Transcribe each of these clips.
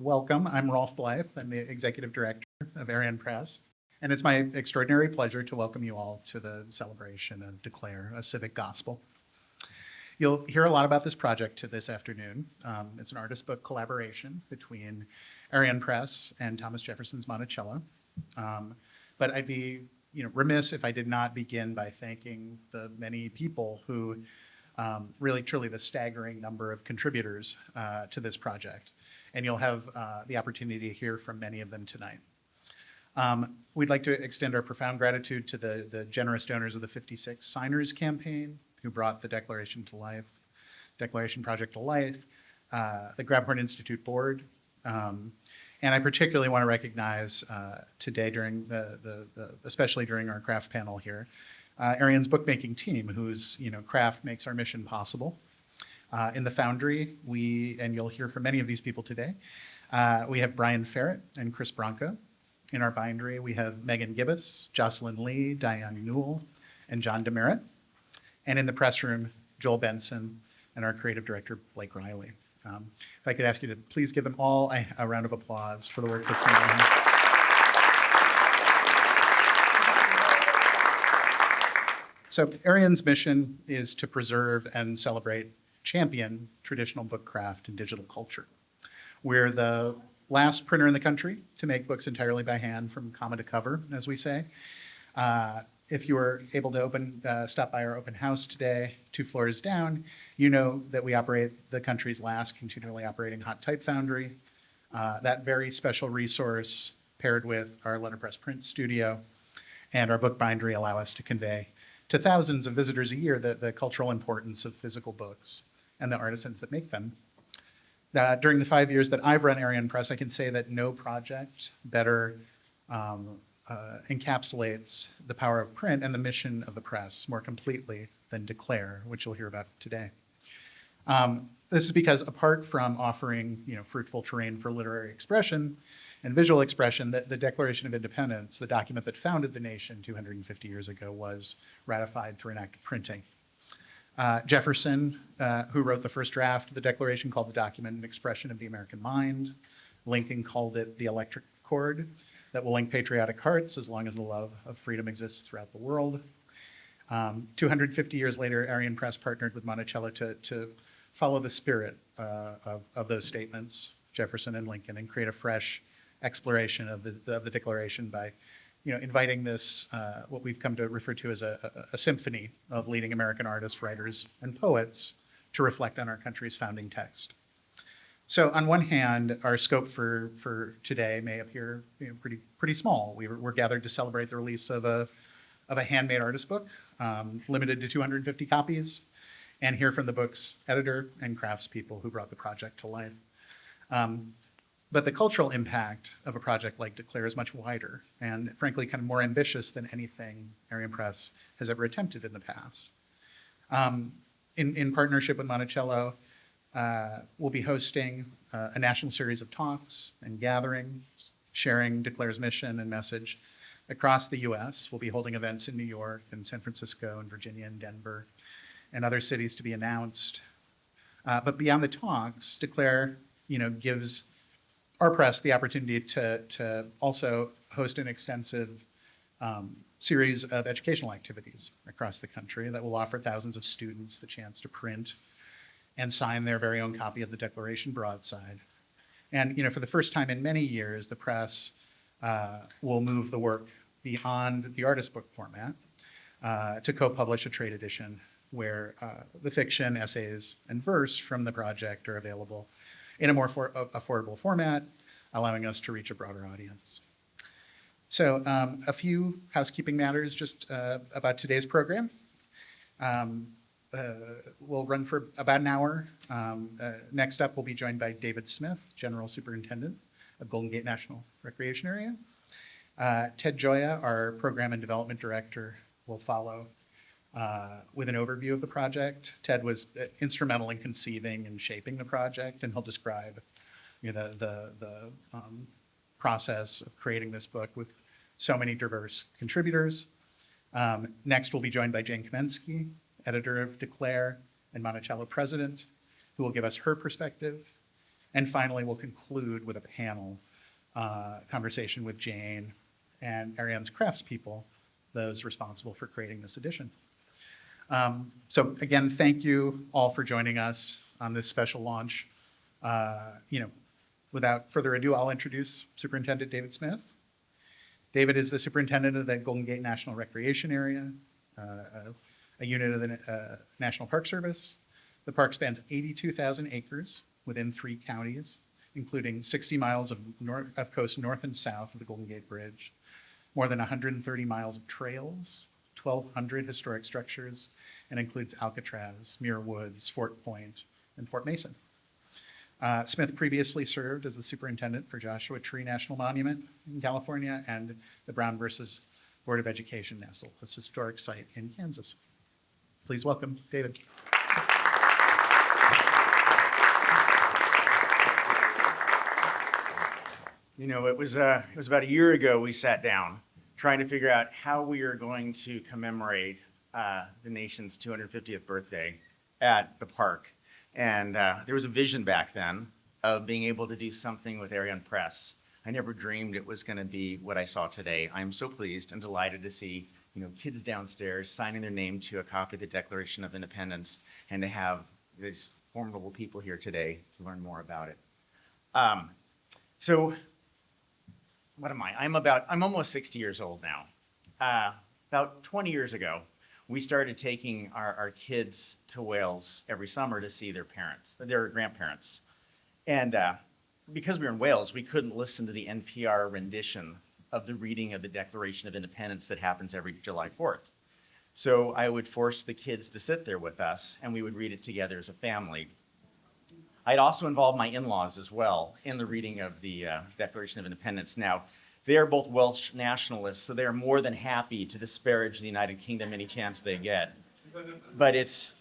Welcome. I'm Rolph Blythe. I'm the Executive Director of Arion Press, and it's my extraordinary pleasure to welcome you all to the celebration of Declare, a Civic Gospel. You'll hear a lot about this project this afternoon. It's an artist book collaboration between Arion Press and Thomas Jefferson's Monticello. But I'd be remiss if I did not begin by thanking the many people who really, truly the staggering number of contributors to this project. And you'll have the opportunity to hear from many of them tonight. We'd like to extend our profound gratitude to the generous donors of the 56 Signers campaign who brought the Declaration Project to life, the Grabhorn Institute Board, and I particularly want to recognize today during especially during our craft panel here, Arion's bookmaking team, whose craft makes our mission possible. In the Foundry, and you'll hear from many of these people today, we have Brian Ferrett and Chris Bronco. In our Bindery, we have Megan Gibes, Jocelyn Lee, Diane Newell, and John DeMerritt. And in the press room, Joel Benson and our creative director, Blake Riley. If I could ask you to please give them all a round of applause for the work that's been done. So Arion's mission is to preserve and champion traditional book craft and digital culture. We're the last printer in the country to make books entirely by hand from comma to cover, as we say. If you were able to stop by our open house today, 2 floors down, you know that we operate the country's last continually operating hot type foundry. That very special resource paired with our letterpress print studio and our Bookbindery allow us to convey to thousands of visitors a year the cultural importance of physical books and the artisans that make them. During the 5 years that I've run Arion Press, I can say that no project better encapsulates the power of print and the mission of the press more completely than Declare, which you'll hear about today. This is because apart from offering fruitful terrain for literary expression and visual expression, the Declaration of Independence, the document that founded the nation 250 years ago, was ratified through an act of printing. Jefferson, who wrote the first draft of the Declaration, called the document an expression of the American mind. Lincoln called it the electric cord that will link patriotic hearts as long as the love of freedom exists throughout the world. 250 years later, Arion Press partnered with Monticello to follow the spirit of those statements, Jefferson and Lincoln, and create a fresh exploration of the Declaration by inviting this, what we've come to refer to as a symphony of leading American artists, writers, and poets to reflect on our country's founding text. So on one hand, our scope for today may appear pretty small. We're gathered to celebrate the release of a handmade artist book, limited to 250 copies, and hear from the book's editor and craftspeople who brought the project to life. But the cultural impact of a project like Declare is much wider and frankly kind of more ambitious than anything Arion Press has ever attempted in the past. In partnership with Monticello, we'll be hosting a national series of talks and gatherings, sharing Declare's mission and message across the US. We'll be holding events in New York and San Francisco and Virginia and Denver and other cities to be announced. But beyond the talks, Declare gives our press the opportunity to also host an extensive series of educational activities across the country that will offer thousands of students the chance to print and sign their very own copy of the Declaration broadside. And for the first time in many years, the press will move the work beyond the artist book format to co-publish a trade edition where the fiction, essays, and verse from the project are available in a more affordable format, allowing us to reach a broader audience. So a few housekeeping matters just about today's program. We'll run for about an hour. Next up, we'll be joined by David Smith, General Superintendent of Golden Gate National Recreation Area. Ted Gioia, our Program and Development Director, will follow with an overview of the project. Ted was instrumental in conceiving and shaping the project, and he'll describe the process of creating this book with so many diverse contributors. Next, we'll be joined by Jane Kamensky, editor of Declare and Monticello president, who will give us her perspective. And finally, we'll conclude with a panel conversation with Jane and Arion's craftspeople, those responsible for creating this edition. So again, thank you all for joining us on this special launch. Without further ado, I'll introduce Superintendent David Smith. David is the superintendent of the Golden Gate National Recreation Area, a unit of the National Park Service. The park spans 82,000 acres within 3 counties, including 60 miles of coast north and south of the Golden Gate Bridge, more than 130 miles of trails, 1,200 historic structures, and includes Alcatraz, Muir Woods, Fort Point, and Fort Mason. Smith previously served as the superintendent for Joshua Tree National Monument in California and the Brown versus Board of Education National Historic Site in Kansas. Please welcome David. You know, it was about a year ago we sat down trying to figure out how we are going to commemorate the nation's 250th birthday at the park. And there was a vision back then of being able to do something with Arion Press. I never dreamed it was going to be what I saw today. I'm so pleased and delighted to see, kids downstairs signing their name to a copy of the Declaration of Independence, and to have these formidable people here today to learn more about it. So what am I? I'm almost 60 years old now. About 20 years ago, we started taking our kids to Wales every summer to see their grandparents. And because we were in Wales, we couldn't listen to the NPR rendition of the reading of the Declaration of Independence that happens every July 4th. So I would force the kids to sit there with us, and we would read it together as a family. I'd also involve my in-laws as well in the reading of the Declaration of Independence. Now, they are both Welsh nationalists, so they are more than happy to disparage the United Kingdom any chance they get. But it's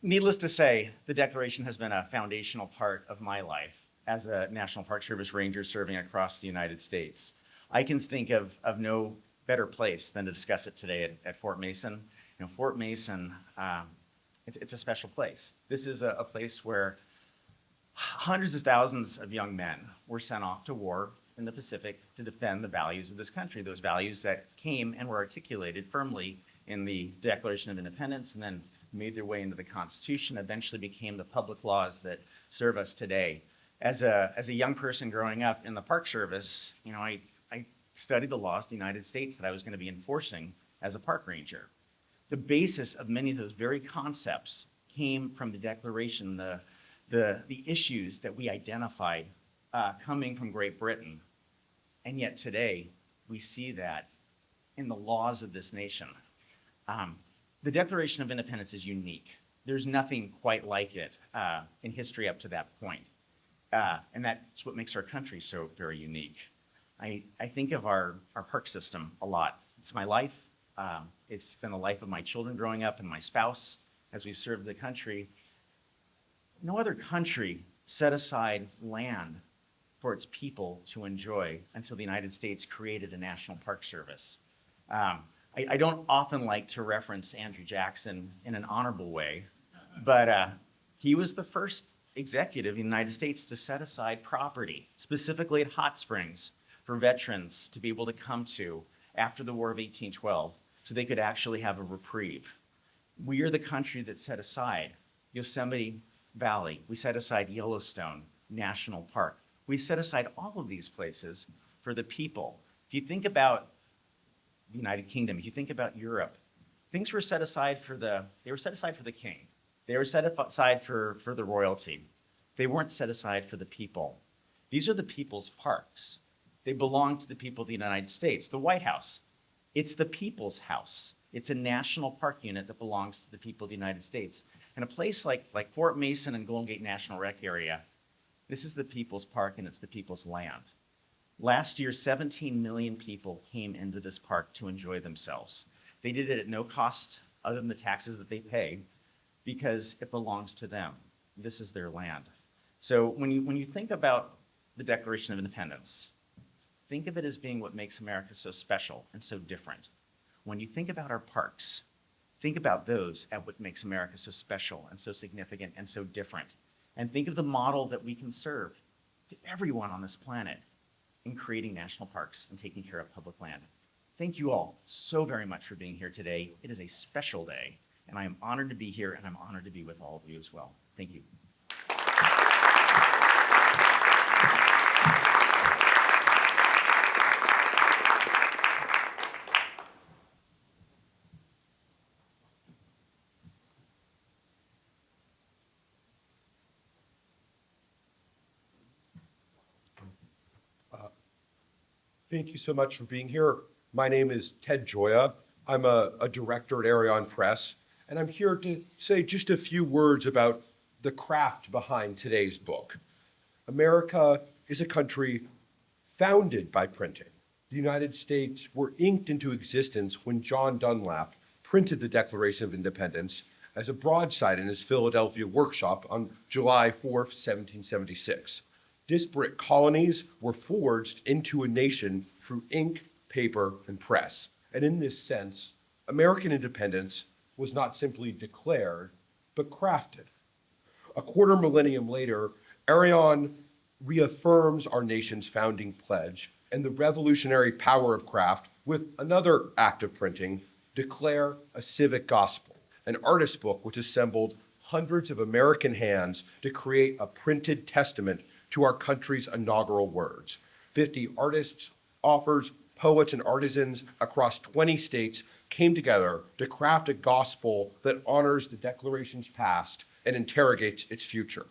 needless to say, the Declaration has been a foundational part of my life as a National Park Service ranger serving across the United States. I can think of no better place than to discuss it today at Fort Mason. Fort Mason, it's a special place. This is a place where hundreds of thousands of young men were sent off to war in the Pacific to defend the values of this country, those values that came and were articulated firmly in the Declaration of Independence and then made their way into the Constitution, eventually became the public laws that serve us today. As a young person growing up in the Park Service, I studied the laws of the United States that I was going to be enforcing as a park ranger. The basis of many of those very concepts came from the Declaration, the issues that we identified coming from Great Britain. And yet today, we see that in the laws of this nation. The Declaration of Independence is unique. There's nothing quite like it in history up to that point. And that's what makes our country so very unique. I think of our park system a lot. It's my life. It's been the life of my children growing up and my spouse as we've served the country. No other country set aside land for its people to enjoy until the United States created a National Park Service. I don't often like to reference Andrew Jackson in an honorable way, but he was the first executive in the United States to set aside property, specifically at Hot Springs, for veterans to be able to come to after the War of 1812, so they could actually have a reprieve. We are the country that set aside Yosemite Valley. We set aside Yellowstone National Park. We set aside all of these places for the people. If you think about the United Kingdom, if you think about Europe, things were set aside for the king. They were set aside for the royalty. They weren't set aside for the people. These are the people's parks. They belong to the people of the United States. The White House, it's the people's house. It's a national park unit that belongs to the people of the United States. And a place like Fort Mason and Golden Gate National Rec Area, this is the people's park and it's the people's land. Last year, 17 million people came into this park to enjoy themselves. They did it at no cost other than the taxes that they pay because it belongs to them. This is their land. So when you think about the Declaration of Independence, think of it as being what makes America so special and so different. When you think about our parks, think about those at what makes America so special and so significant and so different. and think of the model that we can serve to everyone on this planet in creating national parks and taking care of public land. Thank you all so very much for being here today. It is a special day, and I am honored to be here, and I'm honored to be with all of you as well. Thank you. Thank you so much for being here. My name is Ted Gioia. I'm a director at Arion Press, and I'm here to say just a few words about the craft behind today's book. America is a country founded by printing. The United States were inked into existence when John Dunlap printed the Declaration of Independence as a broadside in his Philadelphia workshop on July 4th, 1776. Disparate colonies were forged into a nation through ink, paper, and press. And in this sense, American independence was not simply declared, but crafted. A quarter millennium later, Arion reaffirms our nation's founding pledge and the revolutionary power of craft with another act of printing, Declare a Civic Gospel, an artist book which assembled hundreds of American hands to create a printed testament to our country's inaugural words. 50 artists, authors, poets, and artisans across 20 states came together to craft a gospel that honors the Declaration's past and interrogates its future.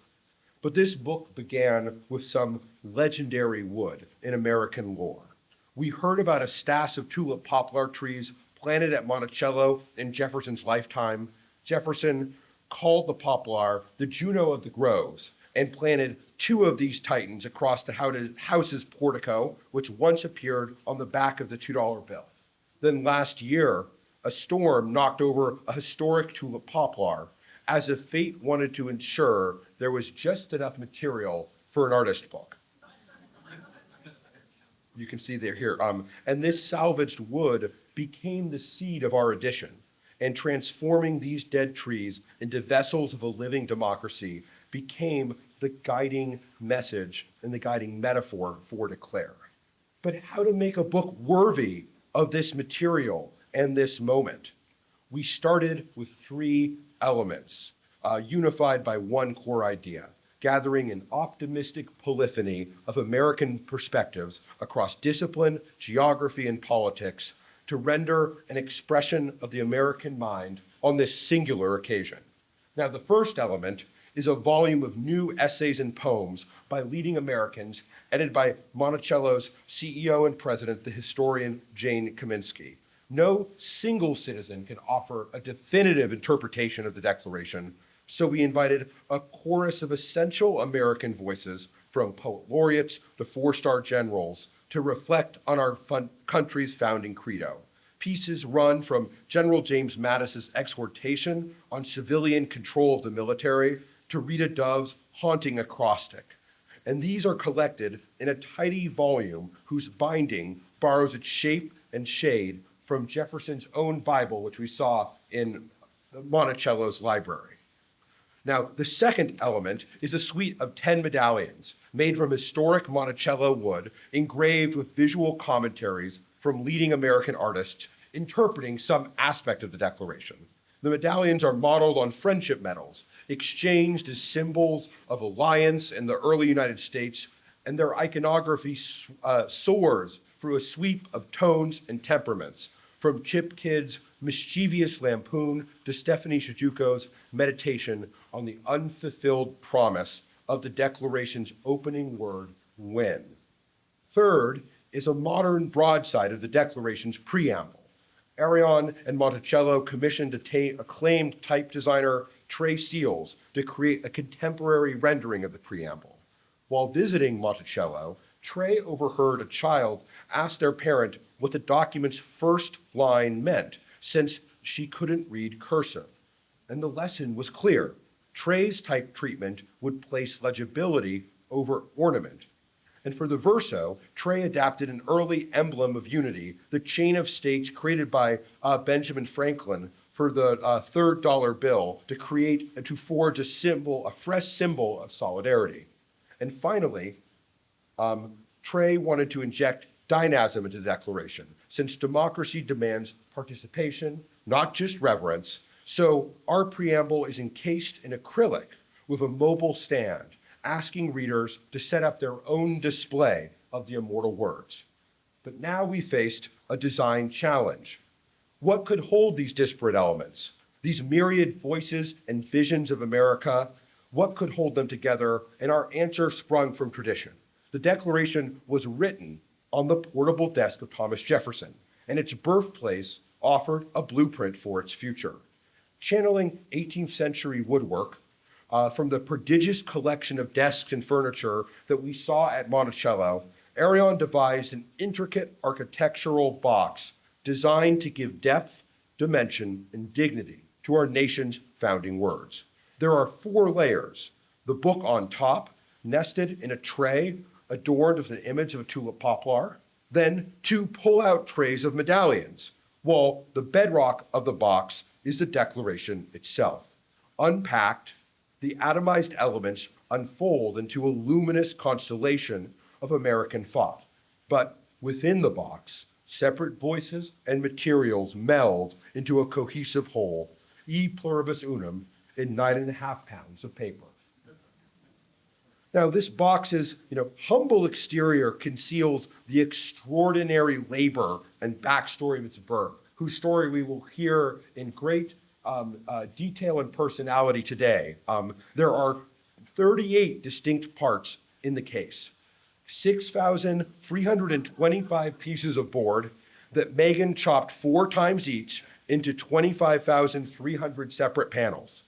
But this book began with some legendary wood in American lore. We heard about a stash of tulip poplar trees planted at Monticello in Jefferson's lifetime. Jefferson called the poplar the Juno of the Groves and planted 2 of these titans across the house's portico, which once appeared on the back of the $2 bill. Then last year, a storm knocked over a historic tulip poplar, as if fate wanted to ensure there was just enough material for an artist book. You can see they're here. And this salvaged wood became the seed of our edition, and transforming these dead trees into vessels of a living democracy became the guiding message and the guiding metaphor for Declare. But how to make a book worthy of this material and this moment? We started with 3 elements, unified by one core idea, gathering an optimistic polyphony of American perspectives across discipline, geography, and politics to render an expression of the American mind on this singular occasion. Now, the first element is a volume of new essays and poems by leading Americans, edited by Monticello's CEO and president, the historian Jane Kamensky. No single citizen can offer a definitive interpretation of the Declaration, so we invited a chorus of essential American voices, from poet laureates to 4-star generals, to reflect on our country's founding credo. Pieces run from General James Mattis's exhortation on civilian control of the military to Rita Dove's haunting acrostic. And these are collected in a tidy volume whose binding borrows its shape and shade from Jefferson's own Bible, which we saw in Monticello's library. Now, the second element is a suite of 10 medallions made from historic Monticello wood, engraved with visual commentaries from leading American artists interpreting some aspect of the Declaration. The medallions are modeled on friendship medals, exchanged as symbols of alliance in the early United States, and their iconography soars through a sweep of tones and temperaments, from Chip Kidd's mischievous lampoon to Stephanie Shijuko's meditation on the unfulfilled promise of the Declaration's opening word, when. Third is a modern broadside of the Declaration's preamble. Arion and Monticello commissioned acclaimed type designer Trey Seals to create a contemporary rendering of the preamble. While visiting Monticello, Trey overheard a child ask their parent what the document's first line meant, since she couldn't read cursive. And the lesson was clear. Trey's type treatment would place legibility over ornament. And for the verso, Trey adapted an early emblem of unity, the chain of states created by Benjamin Franklin, for the third dollar bill to create and to forge a fresh symbol of solidarity. And finally, Trey wanted to inject dynamism into the Declaration, since democracy demands participation, not just reverence. So our preamble is encased in acrylic with a mobile stand, asking readers to set up their own display of the immortal words. But now we faced a design challenge. What could hold these disparate elements, these myriad voices and visions of America? What could hold them together? And our answer sprung from tradition. The Declaration was written on the portable desk of Thomas Jefferson, and its birthplace offered a blueprint for its future. Channeling 18th century woodwork from the prodigious collection of desks and furniture that we saw at Monticello, Arion devised an intricate architectural box designed to give depth, dimension, and dignity to our nation's founding words. There are 4 layers: the book on top, nested in a tray adorned with an image of a tulip poplar, then 2 pull-out trays of medallions, while the bedrock of the box is the Declaration itself. Unpacked, the atomized elements unfold into a luminous constellation of American thought. But within the box, separate voices and materials meld into a cohesive whole, e pluribus unum, in 9.5 pounds of paper. Now, this box's humble exterior conceals the extraordinary labor and backstory of its birth, whose story we will hear in great detail and personality today. There are 38 distinct parts in the case, 6,325 pieces of board that Megan chopped 4 times each into 25,300 separate panels,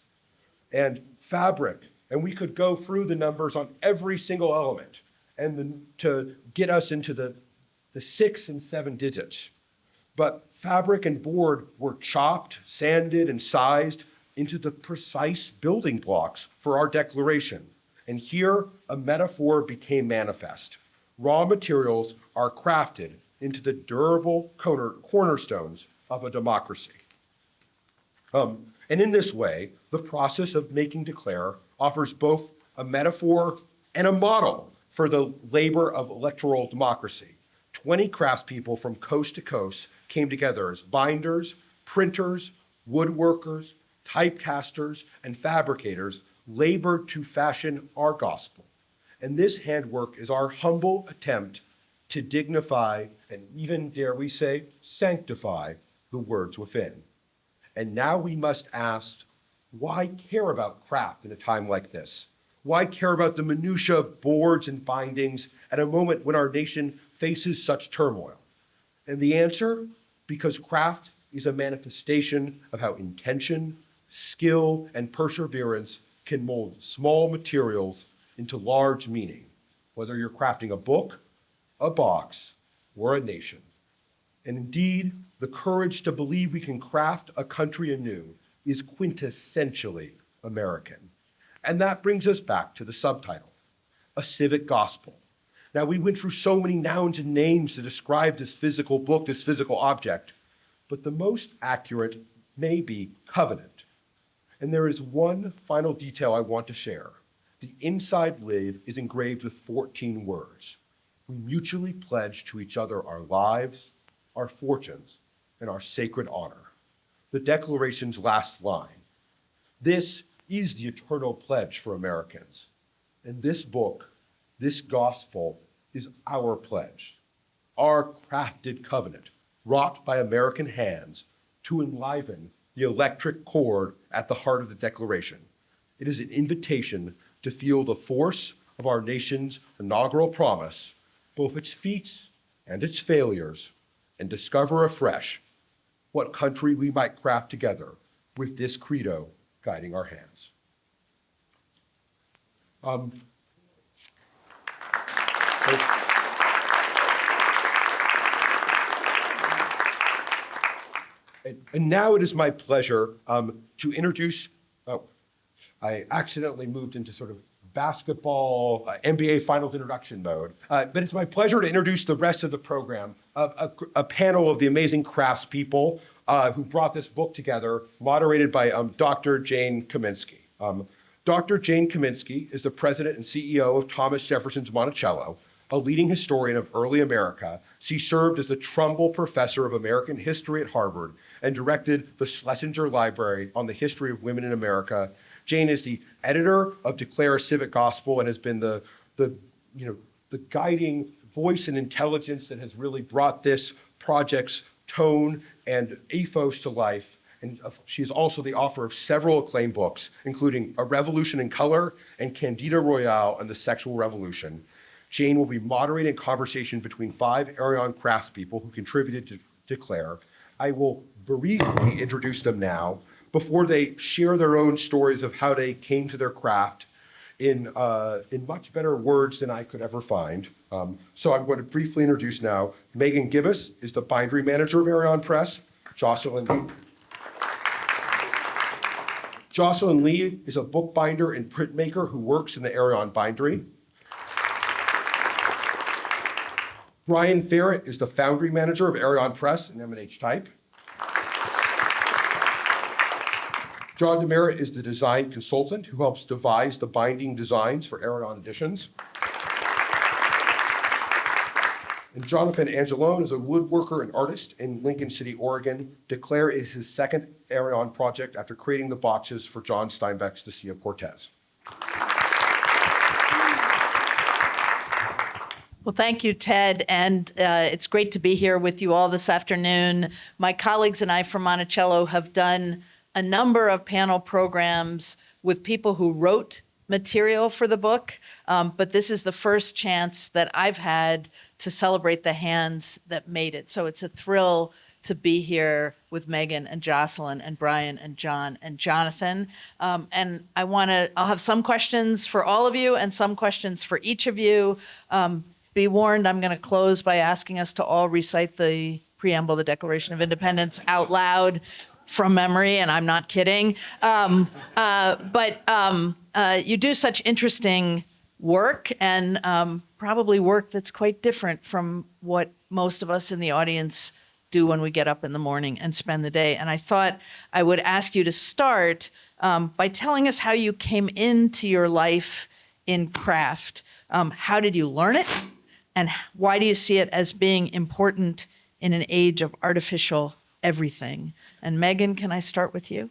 and fabric. And we could go through the numbers on every single element and to get us into the 6 and 7 digits. But fabric and board were chopped, sanded, and sized into the precise building blocks for our Declaration. And here, a metaphor became manifest. Raw materials are crafted into the durable cornerstones of a democracy. And in this way, the process of making Declare offers both a metaphor and a model for the labor of electoral democracy. 20 craftspeople from coast to coast came together as binders, printers, woodworkers, typecasters, and fabricators labored to fashion our gospel. And this handwork is our humble attempt to dignify and even, dare we say, sanctify the words within. And now we must ask, why care about craft in a time like this? Why care about the minutiae of boards and bindings at a moment when our nation faces such turmoil? And the answer, because craft is a manifestation of how intention, skill, and perseverance can mold small materials into large meaning, whether you're crafting a book, a box, or a nation. And indeed, the courage to believe we can craft a country anew is quintessentially American. And that brings us back to the subtitle, A Civic Gospel. Now, we went through so many nouns and names to describe this physical book, this physical object, but the most accurate may be covenant. And there is one final detail I want to share. The inside lid is engraved with 14 words. We mutually pledge to each other our lives, our fortunes, and our sacred honor. The Declaration's last line. This is the eternal pledge for Americans. And this book, this gospel, is our pledge, our crafted covenant, wrought by American hands to enliven the electric cord at the heart of the Declaration. It is an invitation to feel the force of our nation's inaugural promise, both its feats and its failures, and discover afresh what country we might craft together with this credo guiding our hands. And now it is my pleasure to introduce, I accidentally moved into sort of basketball, NBA finals introduction mode. But it's my pleasure to introduce the rest of the program, a panel of the amazing craftspeople who brought this book together, moderated by Dr. Jane Kamensky. Dr. Jane Kamensky is the president and CEO of Thomas Jefferson's Monticello, a leading historian of early America. She served as the Trumbull Professor of American History at Harvard and directed the Schlesinger Library on the History of Women in America. Jane is the editor of Declare a Civic Gospel and has been the guiding voice and intelligence that has really brought this project's tone and ethos to life. And she is also the author of several acclaimed books, including A Revolution in Color and Candida Royale and the Sexual Revolution. Jane will be moderating a conversation between 5 Arion craftspeople who contributed to Declare. I will briefly introduce them now before they share their own stories of how they came to their craft in much better words than I could ever find. So I'm going to briefly introduce now Megan Gibes is the Bindery manager of Arion Press. Jocelyn Lee is a bookbinder and printmaker who works in the Arion Bindery. Brian Ferrett is the Foundry manager of Arion Press and M&H Type. John DeMerritt is the design consultant who helps devise the binding designs for Arion editions. And Jonathan Anzalone is a woodworker and artist in Lincoln City, Oregon. Declare is his second Arion project after creating the boxes for John Steinbeck's The Sea of Cortez. Well, thank you, Ted, and it's great to be here with you all this afternoon. My colleagues and I from Monticello have done a number of panel programs with people who wrote material for the book, but this is the first chance that I've had to celebrate the hands that made it. So it's a thrill to be here with Megan and Jocelyn and Brian and John and Jonathan. And I'll have some questions for all of you and some questions for each of you. Be warned, I'm going to close by asking us to all recite the preamble, the Declaration of Independence, out loud from memory, and I'm not kidding. But you do such interesting work, and probably work that's quite different from what most of us in the audience do when we get up in the morning and spend the day. And I thought I would ask you to start by telling us how you came into your life in craft. How did you learn it? And why do you see it as being important in an age of artificial everything? And Megan, can I start with you?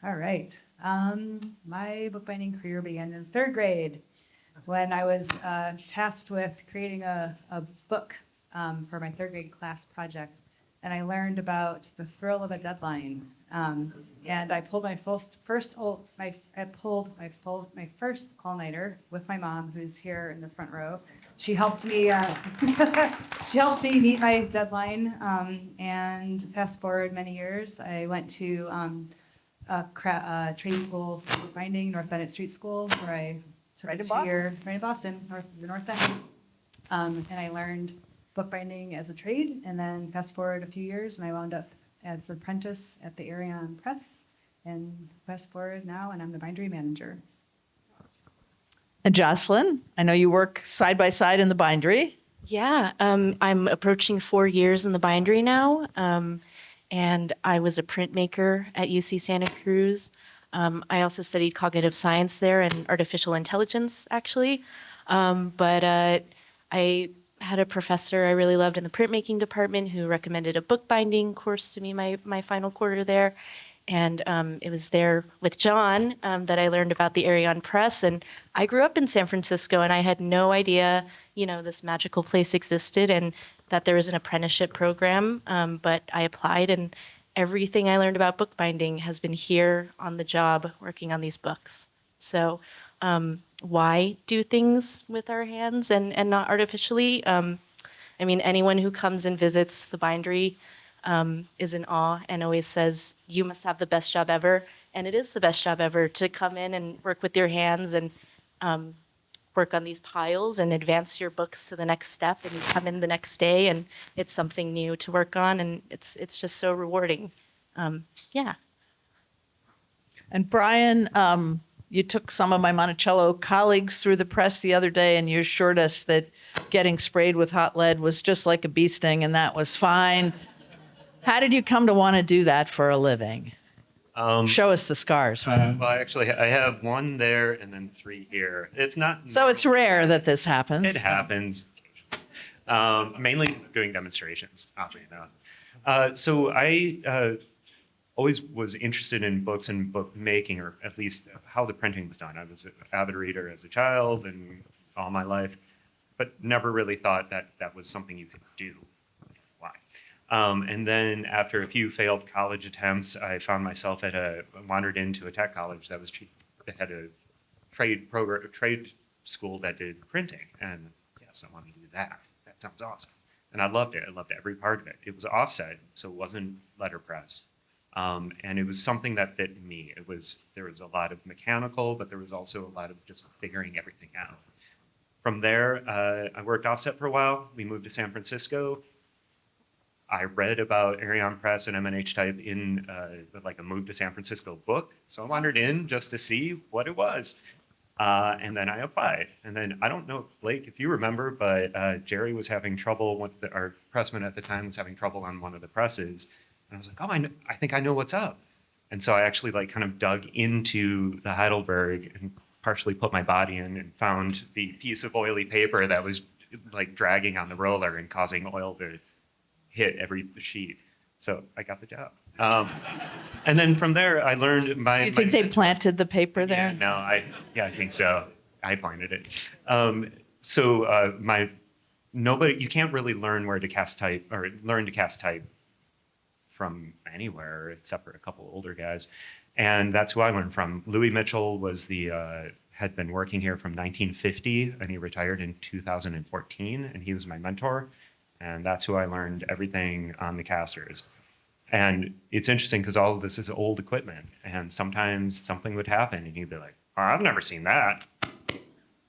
All right. My bookbinding career began in 3rd grade when I was tasked with creating a book for my 3rd grade class project. And I learned about the thrill of a deadline. And I pulled my first all-nighter with my mom, who's here in the front row. She helped me. She helped me meet my deadline. And fast forward many years, I went to a trade school for bookbinding, North Bennett Street School, where I took a 2-year right in Boston, North End. And I learned bookbinding as a trade. And then fast forward a few years, and I wound up as an apprentice at the Arion Press. And fast forward now, and I'm the bindery manager. And Jocelyn, I know you work side by side in the bindery. Yeah, I'm approaching 4 years in the bindery now, and I was a printmaker at UC Santa Cruz. I also studied cognitive science there and artificial intelligence, actually. But I had a professor I really loved in the printmaking department who recommended a bookbinding course to me my final quarter there. And it was there with John that I learned about the Arion Press. And I grew up in San Francisco, and I had no idea, this magical place existed and that there was an apprenticeship program. But I applied, and everything I learned about bookbinding has been here on the job working on these books. So why do things with our hands and not artificially? Anyone who comes and visits the bindery is in awe and always says, you must have the best job ever. And it is the best job ever to come in and work with your hands and work on these piles and advance your books to the next step. And you come in the next day and it's something new to work on. And it's just so rewarding. Yeah. And Brian, you took some of my Monticello colleagues through the press the other day, and you assured us that getting sprayed with hot lead was just like a bee sting, and that was fine. How did you come to want to do that for a living? Show us the scars. Well, actually, I have one there and then 3 here. It's not. So it's rare that this happens. It happens. Mainly doing demonstrations, oddly enough. So I always was interested in books and book making, or at least how the printing was done. I was an avid reader as a child and all my life, but never really thought that that was something you could do. Why? And then after a few failed college attempts, I found myself wandered into a tech college that had a trade school that did printing, and yes, I wanted to do that. That sounds awesome. And I loved it. I loved every part of it. It was offset, so it wasn't letterpress. And it was something that fit me. There was a lot of mechanical, but there was also a lot of just figuring everything out. From there, I worked offset for a while. We moved to San Francisco. I read about Arion Press and MNH Type in like a Move to San Francisco book. So I wandered in just to see what it was. And then I applied. And then I don't know, Blake, if you remember, but Jerry was having trouble our pressman at the time was having trouble on one of the presses. And I was like, oh, I think I know what's up. And so I actually like kind of dug into the Heidelberg and partially put my body in and found the piece of oily paper that was like dragging on the roller and causing oil to hit every sheet. So I got the job. And then from there, I learned Do you think they planted the paper Yeah, there? no, I think so. I planted it. You can't really learn where to cast type or learn to cast type from anywhere except for a couple older guys. And that's who I learned from. Louis Mitchell had been working here from 1950 and he retired in 2014 and he was my mentor. And that's who I learned everything on the casters. And it's interesting because all of this is old equipment and sometimes something would happen and you'd be like, oh, I've never seen that.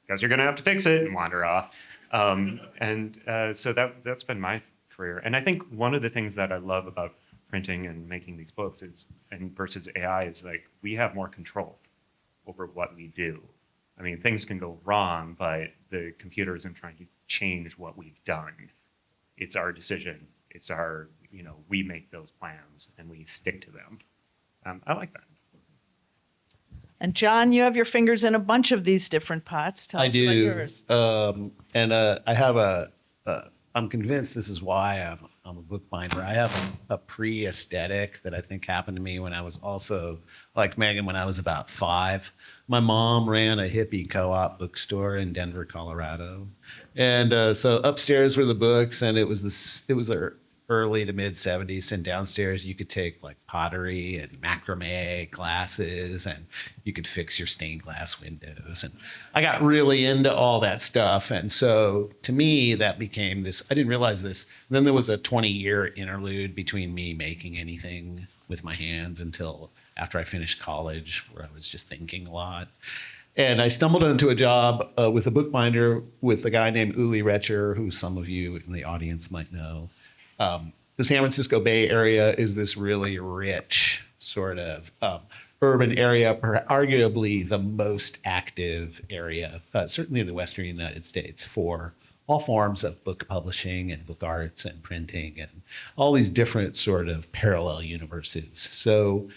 Guess you're gonna have to fix it and wander off. So that's been my career. And I think one of the things that I love about printing and making these books versus AI is like we have more control over what we do. I mean, things can go wrong, but the computer isn't trying to change what we've done. It's our decision. It's our, we make those plans and we stick to them. I like that. And John, you have your fingers in a bunch of these different pots. Tell I us about do. yours. I have I'm convinced this is why I'm a bookbinder. I have a pre-aesthetic that I think happened to me when I was also, like Megan, when I was about 5. My mom ran a hippie co-op bookstore in Denver, Colorado. And so upstairs were the books, and it was the early to mid 70s, and downstairs you could take like pottery and macrame classes, and you could fix your stained glass windows. And I got really into all that stuff. And so to me, that became this, I didn't realize this. Then there was a 20-year interlude between me making anything with my hands until after I finished college, where I was just thinking a lot. And I stumbled into a job with a bookbinder with a guy named Uli Retcher, who some of you in the audience might know. The San Francisco Bay Area is this really rich sort of urban area, arguably the most active area, certainly in the Western United States, for all forms of book publishing and book arts and printing and all these different sort of parallel universes. So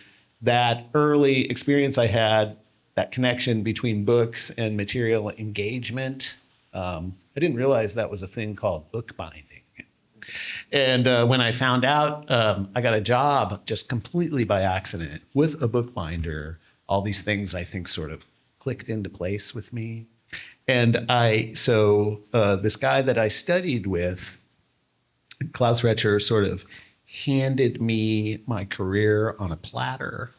that early experience I had, that connection between books and material engagement, I didn't realize that was a thing called bookbinding. And when I found out, I got a job just completely by accident with a bookbinder. All these things I think sort of clicked into place with me. And this guy that I studied with, Klaus Retcher, sort of handed me my career on a platter.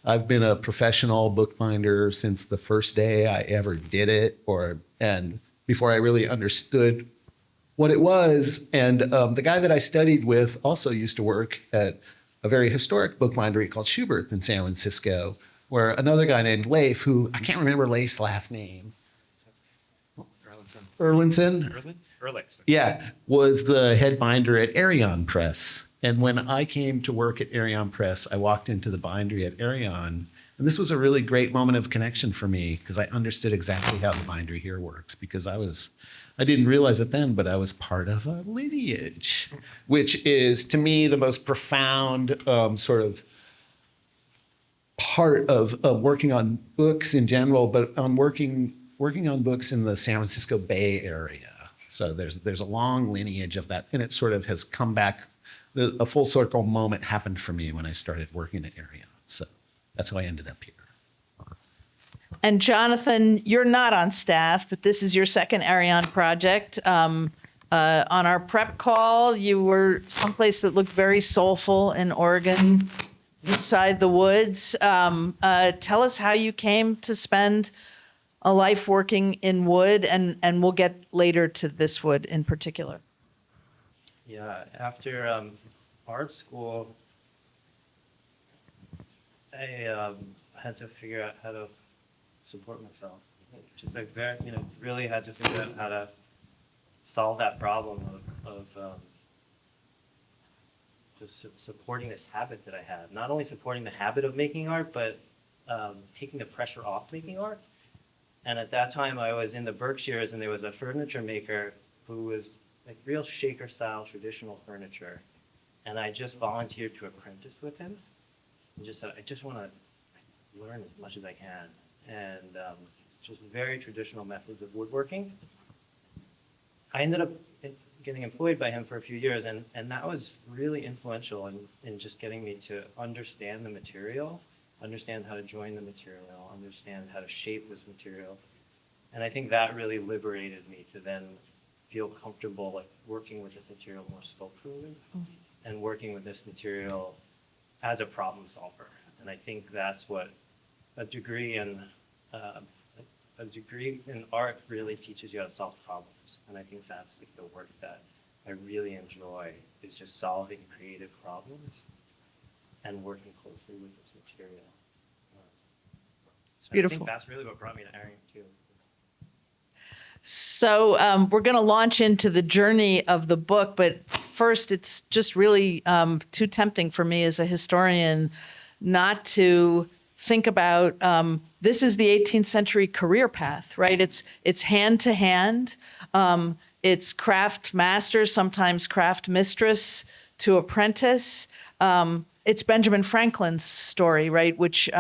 I've been a professional bookbinder since the first day I ever did it, and before I really understood what it was. And the guy that I studied with also used to work at a very historic bookbindery called Schubert in San Francisco, where another guy named Leif, who I can't remember Leif's last name. Erlinson? Yeah, was the head binder at Arion Press. And when I came to work at Arion Press, I walked into the bindery at Arion. And this was a really great moment of connection for me because I understood exactly how the bindery here works, because I was I didn't realize it then, but I was part of a lineage, which is to me the most profound sort of part of working on books in general, but on working on books in the San Francisco Bay Area. So there's a long lineage of that, and it sort of has come back. A full circle moment happened for me when I started working at Arion. So that's how I ended up here. And Jonathan, you're not on staff, but this is your second Arion project. On our prep call, you were someplace that looked very soulful in Oregon, inside the woods. Tell us how you came to spend a life working in wood, and we'll get later to this wood in particular. Yeah, after art school, I had to figure out how to support myself. Just like really had to figure out how to solve that problem of just supporting this habit that I had. Not only supporting the habit of making art, but taking the pressure off making art. And at that time, I was in the Berkshires, and there was a furniture maker who was like real shaker style traditional furniture. And I just volunteered to apprentice with him and just said, I just want to learn as much as I can. And just very traditional methods of woodworking. I ended up getting employed by him for a few years, and that was really influential in just getting me to understand the material, understand how to join the material, understand how to shape this material. And I think that really liberated me to then feel comfortable like working with this material more sculpturally and working with this material as a problem solver. And I think that's what a degree in art really teaches you how to solve problems. And I think that's like the work that I really enjoy, is just solving creative problems and working closely with this material. So I Beautiful. think that's really what brought me to Arion too. So we're going to launch into the journey of the book, but first, it's just really too tempting for me as a historian not to think about this is the 18th century career path, right? It's hand to hand. It's craft master, sometimes craft mistress to apprentice. It's Benjamin Franklin's story, right? Which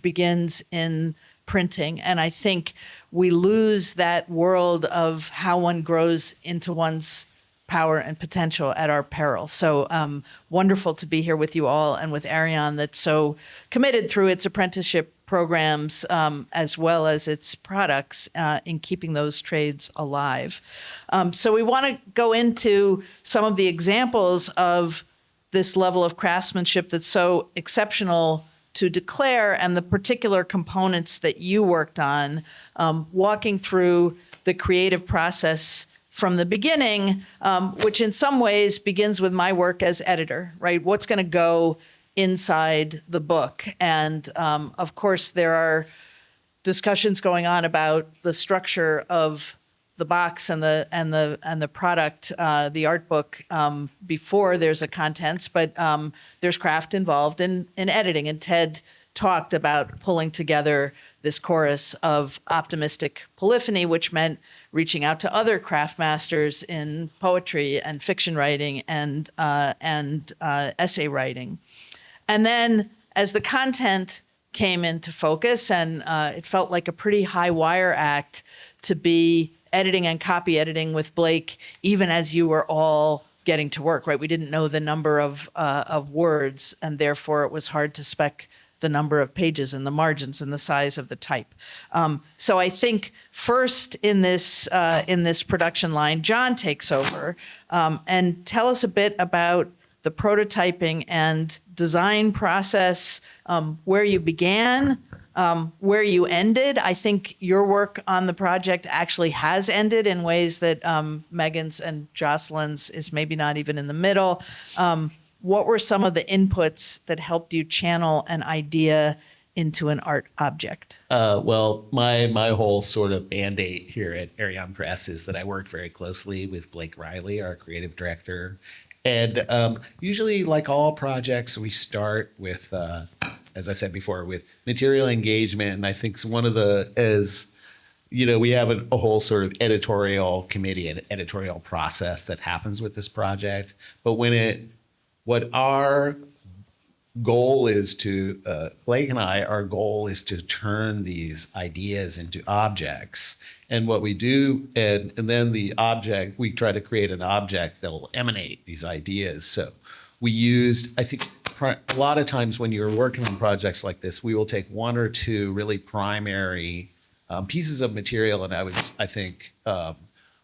begins in printing. And I think we lose that world of how one grows into one's power and potential at our peril. So wonderful to be here with you all and with Arion, that's so committed through its apprenticeship programs as well as its products in keeping those trades alive. So we want to go into some of the examples of this level of craftsmanship that's so exceptional to declare, and the particular components that you worked on, walking through the creative process from the beginning, which in some ways begins with my work as editor, right? What's going to go inside the book? And of course, there are discussions going on about the structure of the box and the product, the art book, before there's a contents, but there's craft involved in editing. And Ted talked about pulling together this chorus of optimistic polyphony, which meant reaching out to other craft masters in poetry and fiction writing and essay writing. And then as the content came into focus, and it felt like a pretty high wire act to be editing and copy editing with Blake, even as you were all getting to work, right? We didn't know the number of words, and therefore it was hard to spec the number of pages and the margins and the size of the type. So I think first in this production line, John takes over and tell us a bit about the prototyping and design process, where you began, where you ended. I think your work on the project actually has ended in ways that Megan's and Jocelyn's is maybe not even in the middle. What were some of the inputs that helped you channel an idea into an art object? Well, my whole sort of mandate here at Arion Press is that I work very closely with Blake Riley, our creative director. And usually, like all projects, we start with, as I said before, with material engagement. And I think one of the, as we have a whole sort of editorial committee and editorial process that happens with this project. But what our goal is to, Blake and I, our goal is to turn these ideas into objects. And what we do, and then the object, we try to create an object that will emanate these ideas. So we used, I think, a lot of times when you're working on projects like this, we will take one or two really primary pieces of material, and I think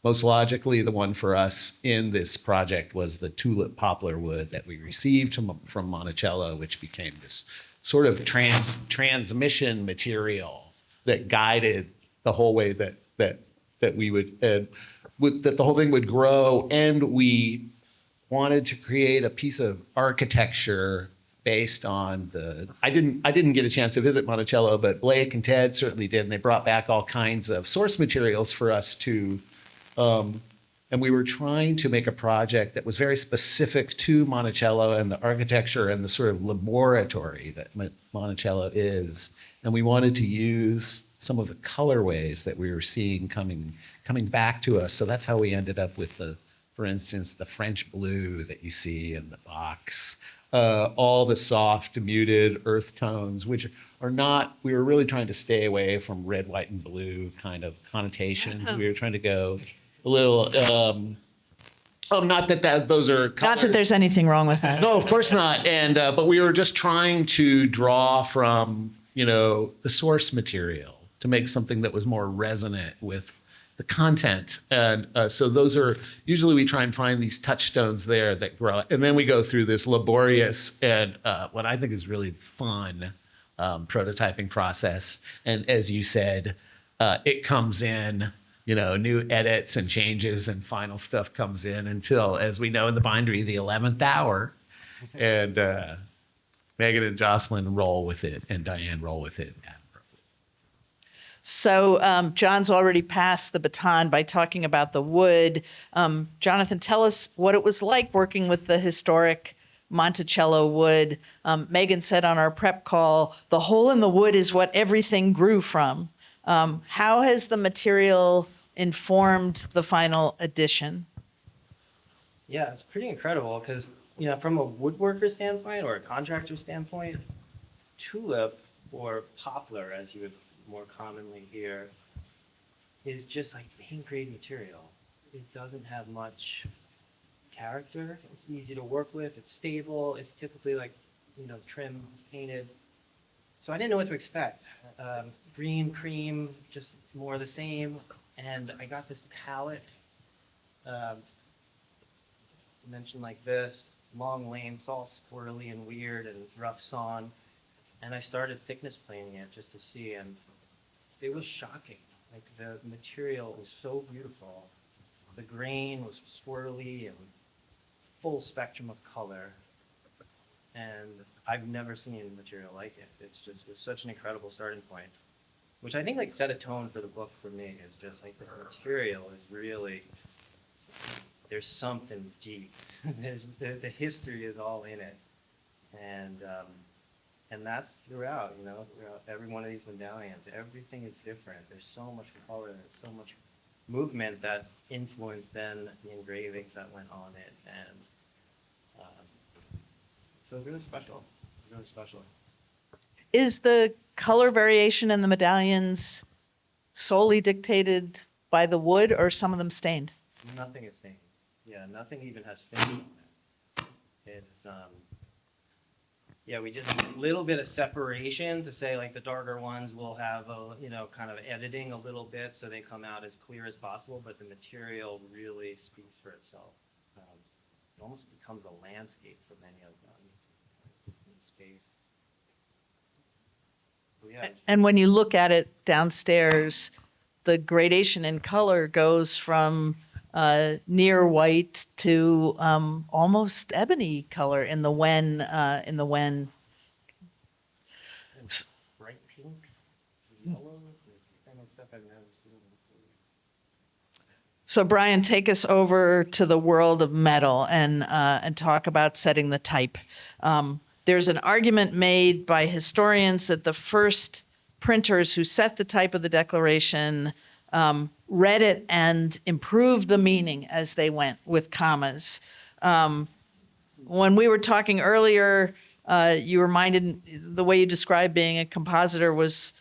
most logically the one for us in this project was the tulip poplar wood that we received from Monticello, which became this sort of transmission material that guided the whole way that we would that the whole thing would grow. And we wanted to create a piece of architecture based on I didn't get a chance to visit Monticello, but Blake and Ted certainly did, and they brought back all kinds of source materials for us to, and we were trying to make a project that was very specific to Monticello and the architecture and the sort of laboratory that Monticello is. And we wanted to use some of the colorways that we were seeing coming back to us. So that's how we ended up with for instance, the French blue that you see in the box. All the soft, muted earth tones, which are not, we were really trying to stay away from red, white, and blue kind of connotations. We were trying to go a little, not that those are colors. Not that there's anything wrong with that. No, of course not. And, but we were just trying to draw from, the source material to make something that was more resonant with the content. And so those are, usually we try and find these touchstones there that grow. And then we go through this laborious and what I think is really fun prototyping process. And as you said, it comes in, new edits and changes and final stuff comes in until, as we know in the bindery, the 11th hour. And Megan and Jocelyn roll with it and Diane roll with it. So John's already passed the baton by talking about the wood. Jonathan, tell us what it was like working with the historic Monticello wood. Megan said on our prep call, the hole in the wood is what everything grew from. How has the material informed the final edition? Yeah, it's pretty incredible because, from a woodworker standpoint or a contractor standpoint, tulip or poplar, as you would more commonly hear, is just like paint grade material. It doesn't have much character. It's easy to work with. It's stable. It's typically like, trim, painted. So I didn't know what to expect. Green, cream, just more of the same. And I got this palette, mentioned like this, long lane, it's all squirrely and weird and rough sawn. And I started thickness planing it just to see, and it was shocking. Like the material was so beautiful. The grain was swirly and full spectrum of color. And I've never seen a material like it. It's just was such an incredible starting point, which I think like set a tone for the book for me. Is just like this material is really, there's something deep. There's the history is all in it, and that's throughout. Throughout every one of these medallions, everything is different. There's so much color, there's so much movement that influenced then the engravings that went on it, and so it's really special. Really special. Is the color variation in the medallions solely dictated by the wood, or some of them stained? Nothing is stained. Yeah, nothing even has finish on it. It's yeah, we did a little bit of separation to say like the darker ones will have a, kind of editing a little bit so they come out as clear as possible, but the material really speaks for itself. It almost becomes a landscape for many of them. Just in space. So, yeah. And when you look at it downstairs, the gradation in color goes from near white to almost ebony color in the wen. Bright pinks, yellow, kind of stuff I've never seen before. So Brian, take us over to the world of metal and talk about setting the type. There's an argument made by historians that the first printers who set the type of the Declaration read it and improved the meaning as they went with commas. When we were talking earlier, you reminded the way you described being a compositor was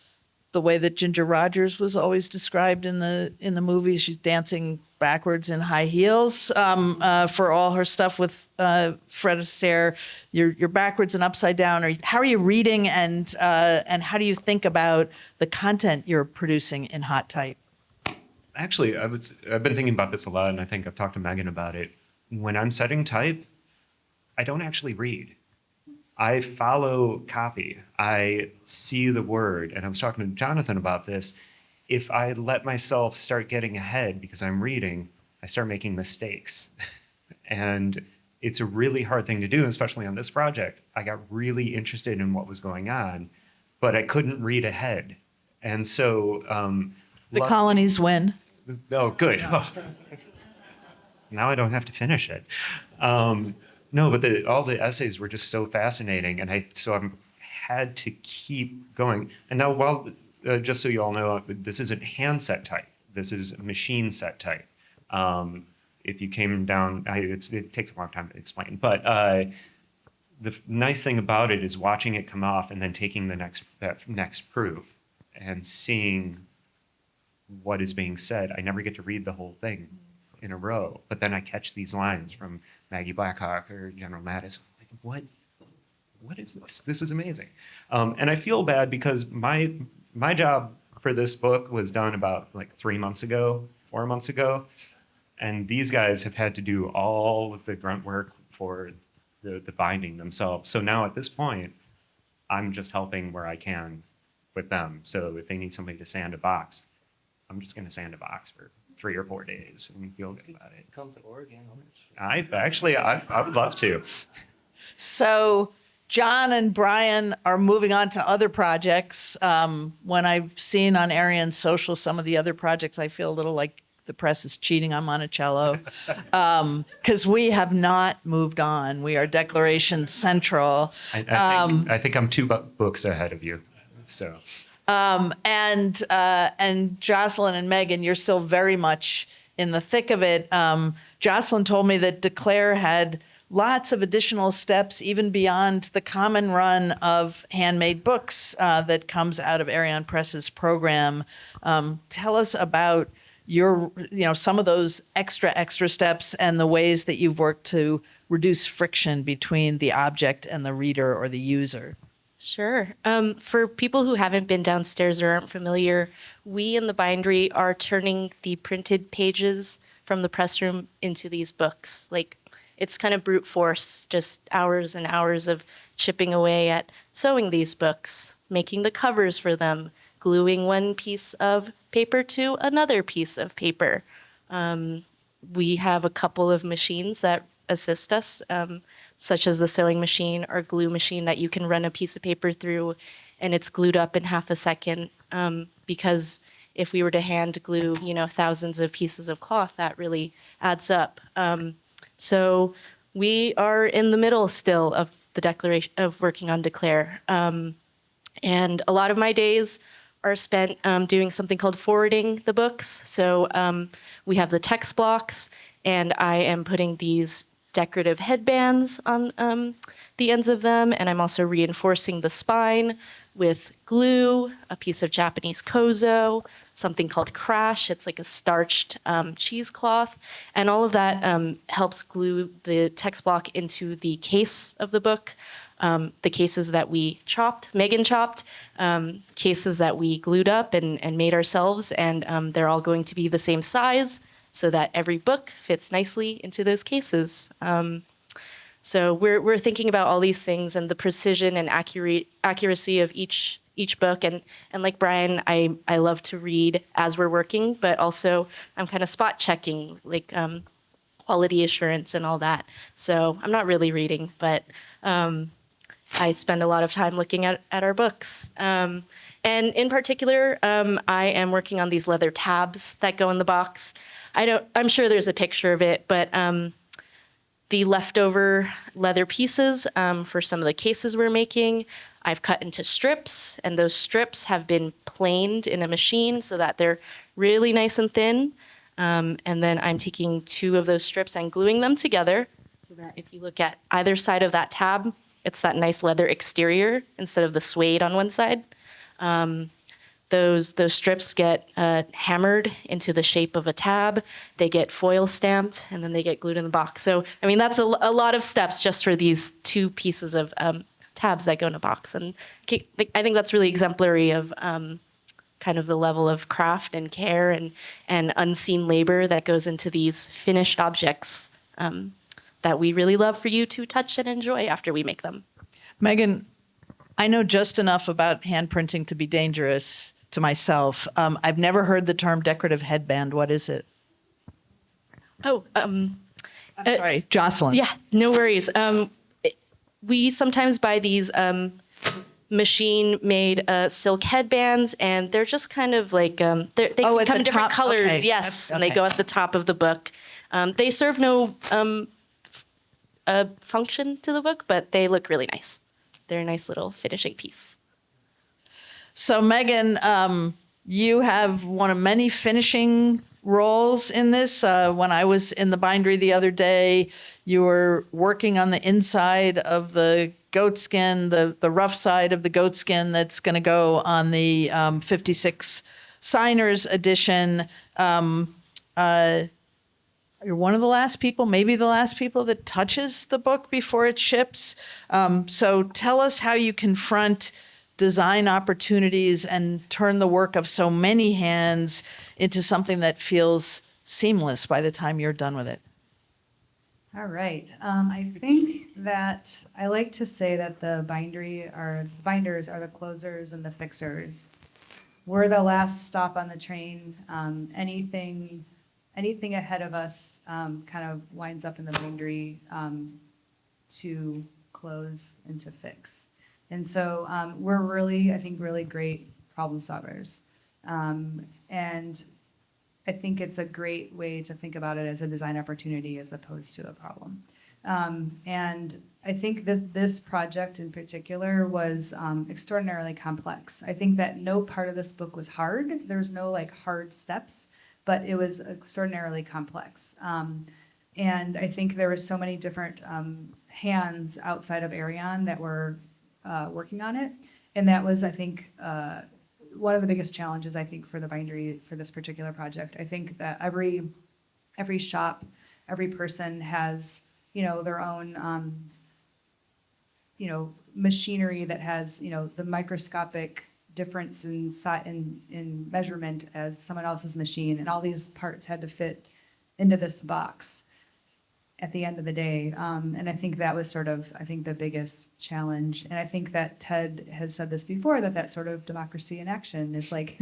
the way that Ginger Rogers was always described in the movies. She's dancing backwards in high heels for all her stuff with Fred Astaire. You're backwards and upside down. How are you reading, and how do you think about the content you're producing in hot type? Actually, I've been thinking about this a lot, and I think I've talked to Megan about it. When I'm setting type, I don't actually read. I follow copy. I see the word. And I was talking to Jonathan about this. If I let myself start getting ahead because I'm reading, I start making mistakes. And it's a really hard thing to do, especially on this project. I got really interested in what was going on, but I couldn't read ahead. And so... The colonies win. Oh, good. Oh. Now I don't have to finish it. No, but all the essays were just so fascinating, and I had to keep going. And now, just so you all know, this isn't handset type. This is machine set type. If you came down, it takes a long time to explain. But the nice thing about it is watching it come off and then taking that next proof and seeing what is being said. I never get to read the whole thing in a row, but then I catch these lines from Maggie Blackhawk or General Mattis. Like, what is this? This is amazing. And I feel bad because my job for this book was done about like 4 months ago, and these guys have had to do all of the grunt work for the binding themselves. So now at this point, I'm just helping where I can with them. So if they need somebody to sand a box, I'm just going to sand a box for 3 or 4 days and feel good about it. Come to Oregon. I would love to. So John and Brian are moving on to other projects. When I've seen on Arion's social some of the other projects, I feel a little like the press is cheating on Monticello because we have not moved on. We are Declaration Central. I think I'm 2 books ahead of you. So. And Jocelyn and Megan, you're still very much in the thick of it. Jocelyn told me that Declare had lots of additional steps, even beyond the common run of handmade books that comes out of Arion Press's program. Tell us about some of those extra steps and the ways that you've worked to reduce friction between the object and the reader or the user. Sure. For people who haven't been downstairs or aren't familiar, we in the Bindery are turning the printed pages from the press room into these books. Like, it's kind of brute force, just hours and hours of chipping away at sewing these books, making the covers for them, gluing one piece of paper to another piece of paper. We have a couple of machines that assist us, such as the sewing machine or glue machine that you can run a piece of paper through and it's glued up in half a second. Because if we were to hand glue, thousands of pieces of cloth, that really adds up. So we are in the middle still of the declaration of working on Declare. And a lot of my days are spent doing something called forwarding the books. So we have the text blocks, and I am putting these decorative headbands on the ends of them, and I'm also reinforcing the spine with glue, a piece of Japanese kozo, something called crash. It's like a starched cheesecloth, and all of that helps glue the text block into the case of the book. The cases that we Megan chopped, cases that we glued up and made ourselves, and they're all going to be the same size so that every book fits nicely into those cases. So we're thinking about all these things and the precision and accuracy of each book. And like Brian, I love to read as we're working, but also I'm kind of spot checking, like quality assurance and all that. So I'm not really reading, but I spend a lot of time looking at our books. And in particular, I am working on these leather tabs that go in the box. I'm sure there's a picture of it, but the leftover leather pieces for some of the cases we're making, I've cut into strips, and those strips have been planed in a machine so that they're really nice and thin. And then I'm taking 2 of those strips and gluing them together so that if you look at either side of that tab, it's that nice leather exterior instead of the suede on one side. Those strips get hammered into the shape of a tab. They get foil stamped, and then they get glued in the box. So, I mean, that's a lot of steps just for these 2 pieces of tabs that go in a box. And I think that's really exemplary of kind of the level of craft and care and unseen labor that goes into these finished objects that we really love for you to touch and enjoy after we make them. Megan, I know just enough about hand printing to be dangerous to myself. I've never heard the term decorative headband. What is it? Oh, Sorry, Jocelyn. yeah, no worries. We sometimes buy these machine-made silk headbands, and they're just kind of like they Oh, at come the in different top? colors. Okay. Yes, and Okay. they go at the top of the book. They serve no function to the book, but they look really nice. They're a nice little finishing piece. So, Megan, you have one of many finishing roles in this. When I was in the bindery the other day, you were working on the inside of the goat skin, the rough side of the goat skin that's going to go on the 56 Signers edition. You're one of the last people, maybe the last people that touches the book before it ships. So tell us how you confront design opportunities and turn the work of so many hands into something that feels seamless by the time you're done with it. All right. I think that I like to say that the binders are the closers and the fixers. We're the last stop on the train. Anything ahead of us kind of winds up in the bindery to close and to fix. And so we're really, I think, really great problem solvers. And I think it's a great way to think about it as a design opportunity as opposed to a problem. And I think this project in particular was extraordinarily complex. I think that no part of this book was hard. There's no like hard steps, but it was extraordinarily complex. And I think there were so many different hands outside of Arion that were working on it. And that was, I think, one of the biggest challenges, I think, for the bindery for this particular project. I think that every shop, every person has, their own, machinery that has, the microscopic difference in measurement as someone else's machine, and all these parts had to fit into this box at the end of the day. And I think that was sort of, the biggest challenge. And I think that Ted has said this before, that sort of democracy in action is like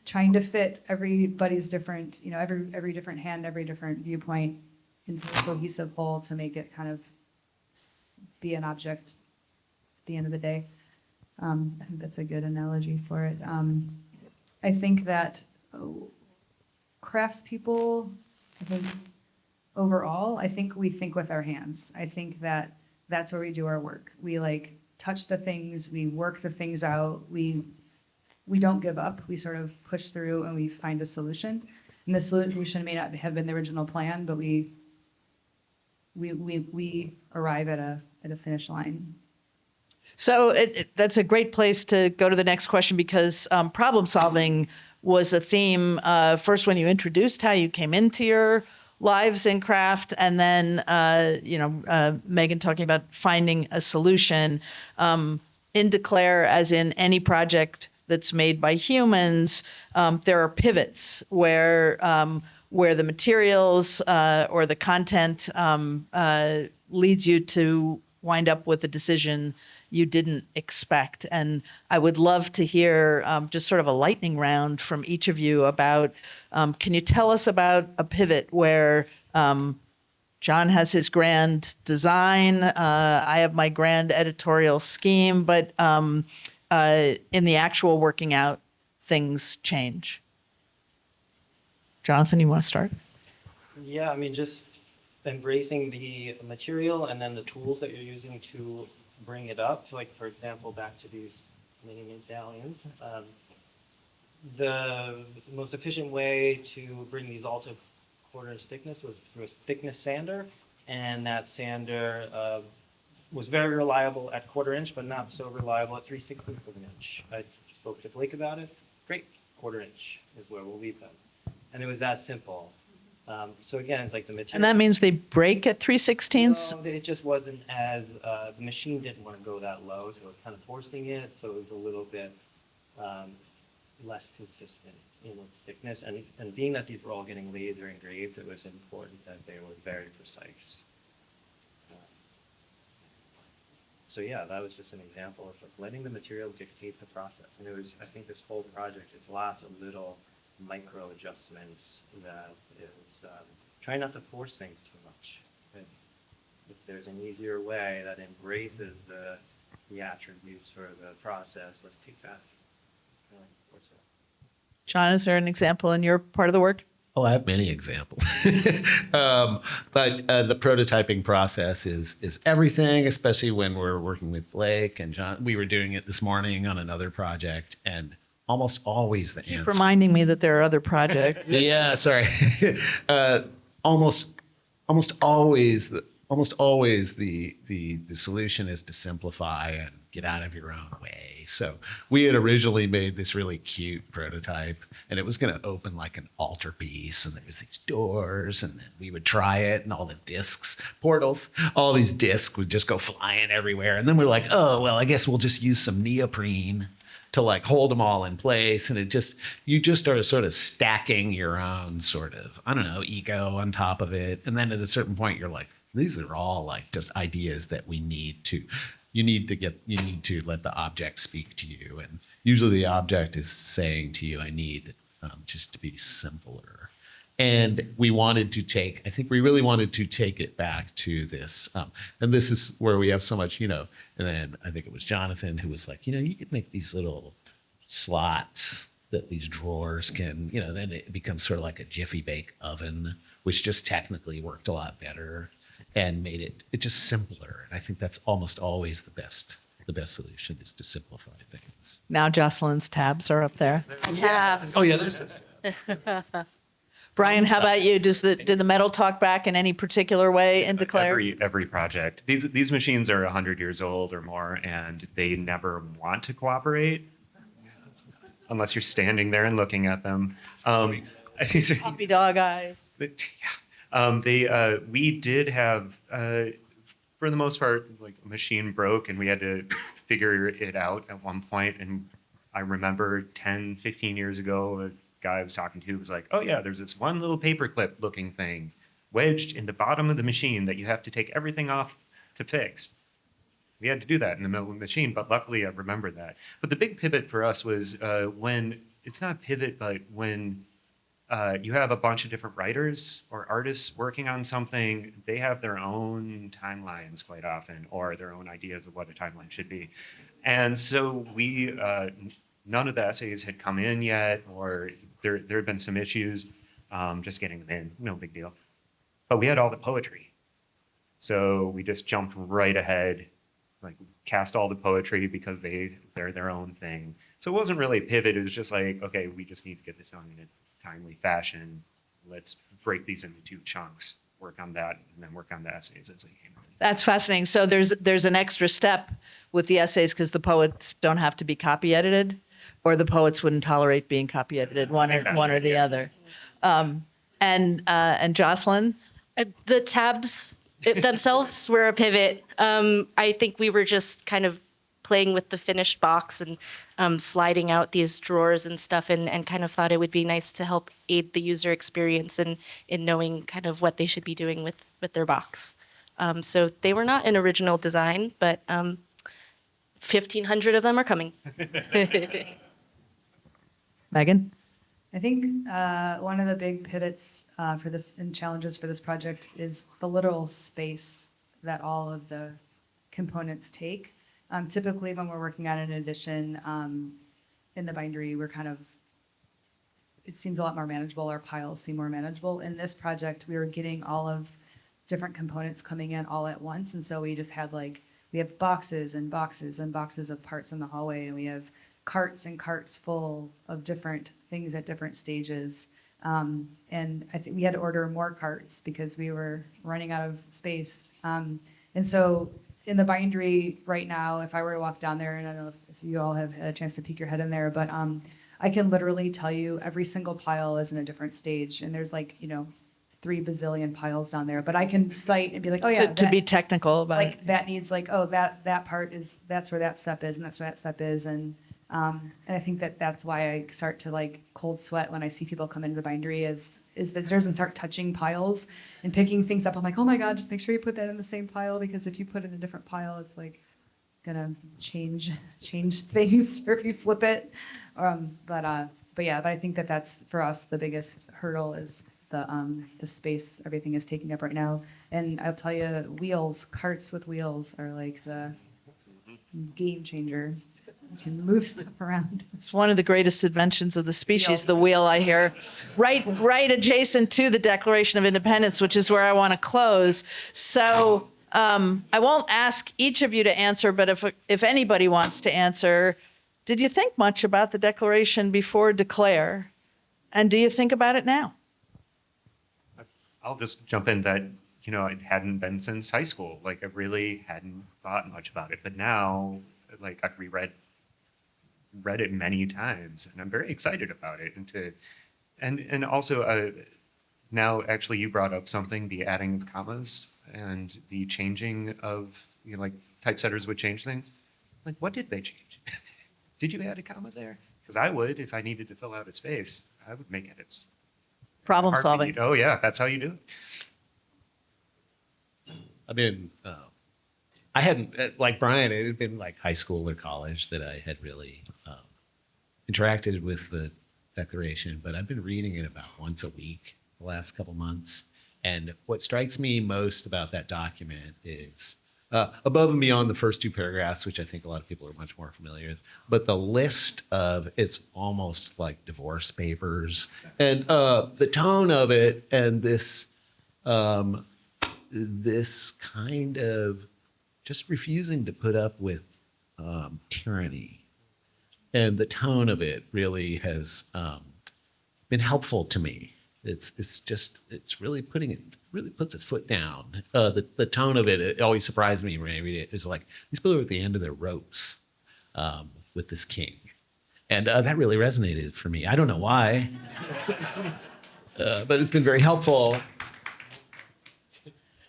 trying to fit everybody's different, every different hand, every different viewpoint into a cohesive whole to make it kind of be an object at the end of the day. I think that's a good analogy for it. I think that craftspeople, overall, I think we think with our hands. I think that that's where we do our work. We like touch the things, we work the things out, we don't give up. We sort of push through and we find a solution. And the solution may not have been the original plan, but we arrive at a finish line. So that's a great place to go to the next question, because problem solving was a theme first when you introduced how you came into your lives in craft, and then Megan talking about finding a solution. In Declare, as in any project that's made by humans, there are pivots where the materials or the content leads you to wind up with a decision you didn't expect. And I would love to hear just sort of a lightning round from each of you about, can you tell us about a pivot where John has his grand design, I have my grand editorial scheme, but in the actual working out, things change? Jonathan, you want to start? Yeah, I mean, just embracing the material and then the tools that you're using to bring it up. So like, for example, back to these mini medallions. the most efficient way to bring these all to quarter-inch thickness was through a thickness sander, and that sander was very reliable at quarter-inch, but not so reliable at 3/16 of an inch. I spoke to Blake about it. Great, quarter-inch is where we'll leave them, and it was that simple. So again, it's like the material. And that means they break at 3/16? No, it just wasn't as, the machine didn't want to go that low, so it was kind of forcing it, so it was a little bit less consistent in its thickness. And being that these were all getting laser engraved, it was important that they were very precise. So yeah, that was just an example of like letting the material dictate the process. And it was, I think this whole project is lots of little micro adjustments that is trying not to force things too much. If there's an easier way that embraces the attributes for the process, let's take that. John, is there an example in your part of the work? Oh, I have many examples. But the prototyping process is everything, especially when we're working with Blake and John. We were doing it this morning on another project, and almost always the Keep answer. reminding me that there are other projects. Yeah, sorry. Almost always the solution is to simplify and get out of your own way. So we had originally made this really cute prototype, and it was going to open like an altarpiece, and there was these doors, and then we would try it, and all the discs, portals, all these discs would just go flying everywhere. And then we're like, oh, well, I guess we'll just use some neoprene to like hold them all in place. And you just are sort of stacking your own sort of, I don't know, ego on top of it. And then at a certain point, you're like, these are all like just ideas that you need to let the object speak to you. And usually the object is saying to you, I need just to be simpler. And I think we really wanted to take it back to this. And this is where we have so much, and then I think it was Jonathan who was like, you could make these little slots that these drawers can, then it becomes sort of like a Jiffy Bake oven, which just technically worked a lot better and made it just simpler. And I think that's almost always the best solution is to simplify things. Now Jocelyn's tabs are up there. Tabs. Oh yeah, there's this. Brian, how about you? Did the metal talk back in any particular way into Claire? Every project. These machines are 100 years old or more, and they never want to cooperate unless you're standing there and looking at them. Puppy dog eyes. We did have, for the most part, like a machine broke, and we had to figure it out at one point. And I remember 10, 15 years ago, a guy I was talking to was like, oh yeah, there's this one little paperclip looking thing wedged in the bottom of the machine that you have to take everything off to fix. We had to do that in the middle of the machine, but luckily I remembered that. But the big pivot for us was when, it's not pivot, but when you have a bunch of different writers or artists working on something, they have their own timelines quite often, or their own ideas of what a timeline should be. And so none of the essays had come in yet, or there had been some issues, just getting them in, no big deal. But we had all the poetry. So we just jumped right ahead, like cast all the poetry because they're their own thing. So it wasn't really a pivot, it was just like, okay, we just need to get this done in a timely fashion. Let's break these into 2 chunks, work on that, and then work on the essays as they came in. That's fascinating. So there's an extra step with the essays because the poets don't have to be copy edited, or the poets wouldn't tolerate being copy edited, one or the other. And Jocelyn? The tabs themselves were a pivot. I think we were just kind of playing with the finished box and sliding out these drawers and stuff, and kind of thought it would be nice to help aid the user experience in knowing kind of what they should be doing with their box. So they were not an original design, but 1,500 of them are coming. Megan? I think one of the big pivots for this and challenges for this project is the literal space that all of the components take. Typically, when we're working on an edition in the bindery, it seems a lot more manageable. Our piles seem more manageable. In this project, we were getting all of different components coming in all at once, and so we just had we have boxes and boxes and boxes of parts in the hallway, and we have carts and carts full of different things at different stages. And I think we had to order more carts because we were running out of space. And so in the bindery right now, if I were to walk down there, and I don't know if you all have had a chance to peek your head in there, but I can literally tell you every single pile is in a different stage. And there's like, 3 bazillion piles down there. But I can cite and be like, oh yeah, To be technical about it. like that needs like, oh, that part is, that's where that step is, and that's where that step is. And I think that's why I start to like cold sweat when I see people come into the bindery as visitors and start touching piles and picking things up. I'm like, oh my God, just make sure you put that in the same pile, because if you put it in a different pile, it's like gonna change things or if you flip it. But I think that's for us the biggest hurdle is the space everything is taking up right now. And I'll tell you, carts with wheels are like the game changer. You can move stuff around. It's one of the greatest inventions of the species, Wheels. the wheel, I hear. Right adjacent to the Declaration of Independence, which is where I want to close. So I won't ask each of you to answer, but if anybody wants to answer, did you think much about the Declaration before declare? And do you think about it now? I'll just jump in that, it hadn't been since high school. Like, I really hadn't thought much about it. But now, like, I've read it many times, and I'm very excited about it. And also, now, actually, you brought up something, the adding of commas and the changing of, like, typesetters would change things. Like, what did they change? Did you add a comma there? Because I would, if I needed to fill out a space, I would make edits. Problem solving. Oh, yeah, that's how you do it. I mean, I hadn't, like Brian, it had been like high school or college that I had really interacted with the Declaration, but I've been reading it about once a week the last couple months. And what strikes me most about that document is above and beyond the first 2 paragraphs, which I think a lot of people are much more familiar with, but the list of, it's almost like divorce papers, and the tone of it, and this kind of just refusing to put up with tyranny, and the tone of it really has been helpful to me. It's really puts its foot down. The tone of it always surprised me when I read it. It's like these people are at the end of their ropes with this king, and that really resonated for me. I don't know why, but it's been very helpful.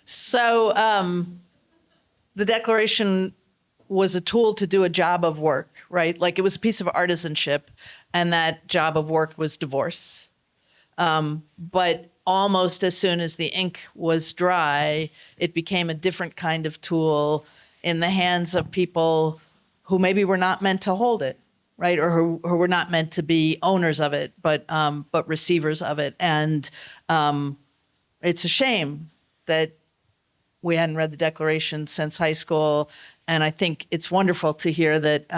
So the Declaration was a tool to do a job of work, right? Like it was a piece of artisanship, and that job of work was divorce. But almost as soon as the ink was dry, it became a different kind of tool in the hands of people who maybe were not meant to hold it, right? Or who were not meant to be owners of it, but receivers of it. And it's a shame that we hadn't read the Declaration since high school. And I think it's wonderful to hear that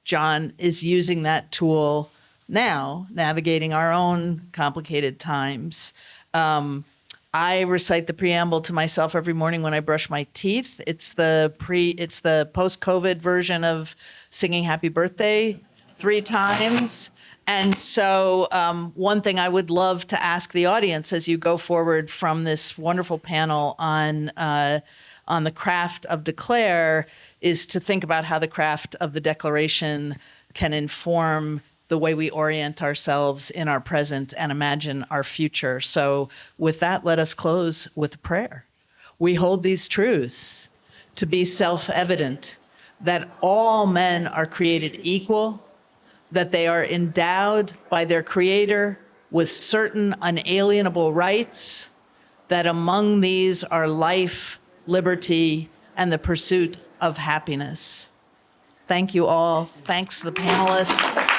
John is using that tool now, navigating our own complicated times. I recite the preamble to myself every morning when I brush my teeth. It's the post-COVID version of singing Happy Birthday 3 times. And so one thing I would love to ask the audience as you go forward from this wonderful panel on the craft of declare is to think about how the craft of the Declaration can inform the way we orient ourselves in our present and imagine our future. So with that, let us close with a prayer. We hold these truths to be self-evident, that all men are created equal, that they are endowed by their Creator with certain unalienable rights, that among these are life, liberty, and the pursuit of happiness. Thank you all. Thanks the panelists.